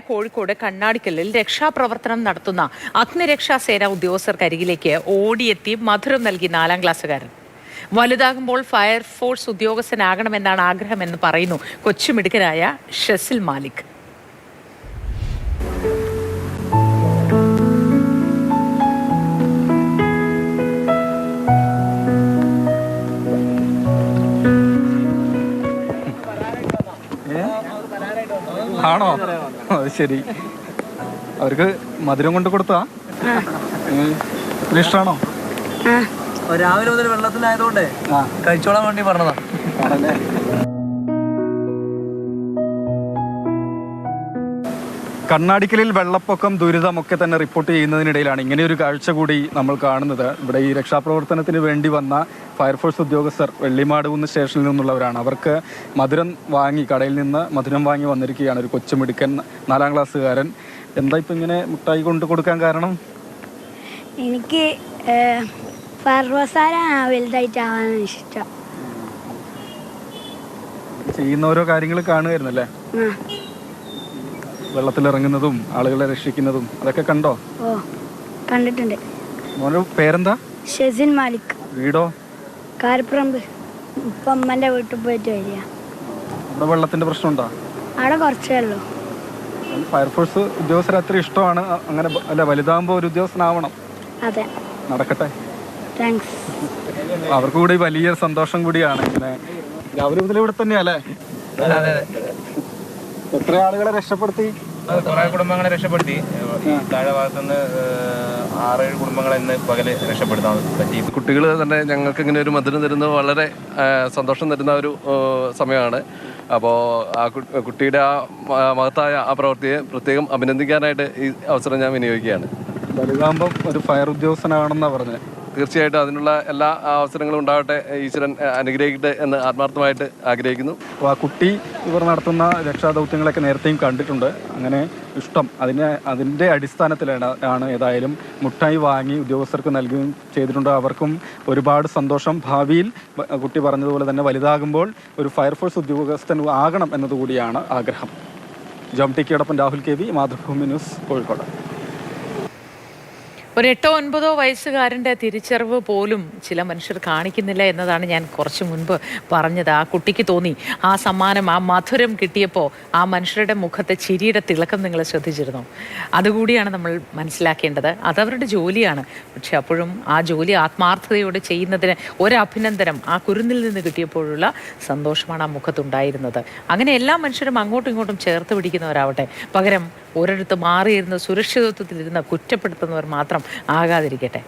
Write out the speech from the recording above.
കോഴിക്കോട് കണ്ണാടിക്കല്ലിൽ രക്ഷാപ്രവർത്തനം നടത്തുന്ന അഗ്നിരക്ഷാ സേന ഉദ്യോഗസ്ഥർക്കരികിലേക്ക് ഓടിയെത്തി മധുരം നൽകി 4ാം ക്ലാസ്സുകാരൻ. വലുതാകുമ്പോൾ ഫയർഫോഴ്സ് ഉദ്യോഗസ്ഥനാകണമെന്നാണ് ആഗ്രഹമെന്ന് പറയുന്നു കൊച്ചുമിടുക്കനായ ഷെസിൽ മാലിക്. ആണോ? ശരി. അവർക്ക് മധുരം കൊണ്ട് കൊടുത്താ ഇഷ്ടമാണോ? രാവിലെ മുതൽ വെള്ളത്തിലായതുകൊണ്ട് കഴിച്ചോളാൻ വേണ്ടി പറഞ്ഞതാ. കണ്ണാടിക്കലിൽ വെള്ളപ്പൊക്കം ദുരിതമൊക്കെ തന്നെ റിപ്പോർട്ട് ചെയ്യുന്നതിനിടയിലാണ് ഇങ്ങനെയൊരു കാഴ്ച കൂടി നമ്മൾ കാണുന്നത്. ഇവിടെ ഈ രക്ഷാപ്രവർത്തനത്തിന് വേണ്ടി വന്ന ഫയർഫോഴ്സ് ഉദ്യോഗസ്ഥർ വെള്ളിമാടുകുന്ന് സ്റ്റേഷനിൽ നിന്നുള്ളവരാണ്. അവർക്ക് മധുരം വാങ്ങി, കടയിൽ നിന്ന് മധുരം വാങ്ങി വന്നിരിക്കുകയാണ് ഒരു കൊച്ചുമിടുക്കൻ 4ാം ക്ലാസ്സുകാരൻ. എന്താ ഇപ്പം ഇങ്ങനെ മുട്ടായി കൊണ്ട് കൊടുക്കാൻ കാരണം? എനിക്ക് വലുതായിട്ടാവാനാണ് ഇഷ്ടം. ചെയ്യുന്ന ഓരോ കാര്യങ്ങൾ കാണുമായിരുന്നല്ലേ? വെള്ളത്തിലിറങ്ങുന്നതും ആളുകളെ രക്ഷിക്കുന്നതും അതൊക്കെ കണ്ടോ? ഓ, കണ്ടിട്ടുണ്ട്. മോനെ പേരെന്താ? ഷെസിൽ മാലിക്. വീടോ? കാരപ്പറമ്പ്. ഇപ്പം അമ്മൻ്റെ വീട്ടിൽ പോയിട്ട് വരിക. അവിടെ വെള്ളത്തിന്റെ പ്രശ്നമുണ്ടോ? അവിടെ കുറച്ചേ ഉള്ളൂ. ഫയർഫോഴ്സ് ഉദ്യോഗസ്ഥർ അത്ര ഇഷ്ടമാണ്. അങ്ങനെ അല്ല, വലുതാകുമ്പോൾ ഒരു ഉദ്യോഗസ്ഥനാവണം. അതെ, നടക്കട്ടെ. താങ്ക്സ്. അവർക്ക് കൂടി വലിയ സന്തോഷം കൂടിയാണ്. ഇങ്ങനെ രാവിലെ മുതൽ ഇവിടെ തന്നെയല്ലേ? എത്ര ആളുകളെ രക്ഷപ്പെടുത്തി? കുറെ കുടുംബങ്ങളെ രക്ഷപ്പെടുത്തി. താഴെ ഭാഗത്തുനിന്ന് 6-7 കുടുംബങ്ങളെ ഇന്ന് പകല് രക്ഷപ്പെടുത്താൻ പറ്റി. കുട്ടികൾ തന്നെ ഞങ്ങൾക്ക് ഇങ്ങനെ ഒരു മധുരം തരുന്നത് വളരെ സന്തോഷം തരുന്ന ഒരു സമയമാണ്. അപ്പോൾ ആ കുട്ടിയുടെ ആ മഹത്തായ ആ പ്രവൃത്തിയെ പ്രത്യേകം അഭിനന്ദിക്കാനായിട്ട് ഈ അവസരം ഞാൻ വിനിയോഗിക്കുകയാണ്. വലുതാകുമ്പം ഒരു ഫയർ ഉദ്യോഗസ്ഥനാണെന്നാണ് പറഞ്ഞത്. തീർച്ചയായിട്ടും അതിനുള്ള എല്ലാ അവസരങ്ങളും ഉണ്ടാവട്ടെ, ഈശ്വരൻ അനുഗ്രഹിക്കട്ടെ എന്ന് ആത്മാർത്ഥമായിട്ട് ആഗ്രഹിക്കുന്നു. അപ്പോൾ ആ കുട്ടി ഇവർ നടത്തുന്ന രക്ഷാദൗത്യങ്ങളൊക്കെ നേരത്തെയും കണ്ടിട്ടുണ്ട്. അങ്ങനെ ഇഷ്ടം അതിൻ്റെ അടിസ്ഥാനത്തിലാണ് ഏതായാലും മുട്ടായി വാങ്ങി ഉദ്യോഗസ്ഥർക്ക് നൽകുകയും ചെയ്തിട്ടുണ്ട്. അവർക്കും ഒരുപാട് സന്തോഷം. ഭാവിയിൽ കുട്ടി പറഞ്ഞതുപോലെ തന്നെ വലുതാകുമ്പോൾ ഒരു ഫയർഫോഴ്സ് ഉദ്യോഗസ്ഥൻ ആകണം എന്നതുകൂടിയാണ് ആഗ്രഹം. ജോം ടി കെയോടൊപ്പം Rahul K V, Mathrubhumi news, Kozhikode. ഒരു 8-9 വയസ്സുകാരൻ്റെ തിരിച്ചറിവ് പോലും ചില മനുഷ്യർ കാണിക്കുന്നില്ല എന്നതാണ് ഞാൻ കുറച്ച് മുൻപ് പറഞ്ഞത്. ആ കുട്ടിക്ക് തോന്നി ആ സമ്മാനം, ആ മധുരം കിട്ടിയപ്പോൾ ആ മനുഷ്യരുടെ മുഖത്തെ ചിരിയുടെ തിളക്കം നിങ്ങൾ ശ്രദ്ധിച്ചിരുന്നു? അതുകൂടിയാണ് നമ്മൾ മനസ്സിലാക്കേണ്ടത്. അതവരുടെ ജോലിയാണ്. പക്ഷെ അപ്പോഴും ആ ജോലി ആത്മാർത്ഥതയോടെ ചെയ്യുന്നതിന് ഒരഭിനന്ദനം ആ കുരുന്നിൽ നിന്ന് കിട്ടിയപ്പോഴുള്ള സന്തോഷമാണ് ആ മുഖത്തുണ്ടായിരുന്നത്. അങ്ങനെ എല്ലാ മനുഷ്യരും അങ്ങോട്ടും ഇങ്ങോട്ടും ചേർത്ത് പിടിക്കുന്നവരാവട്ടെ. പകരം ഒരിടത്ത് മാറിയിരുന്ന സുരക്ഷിതത്വത്തിലിരുന്ന കുറ്റപ്പെടുത്തുന്നവർ മാത്രം ആകാതിരിക്കട്ടെ.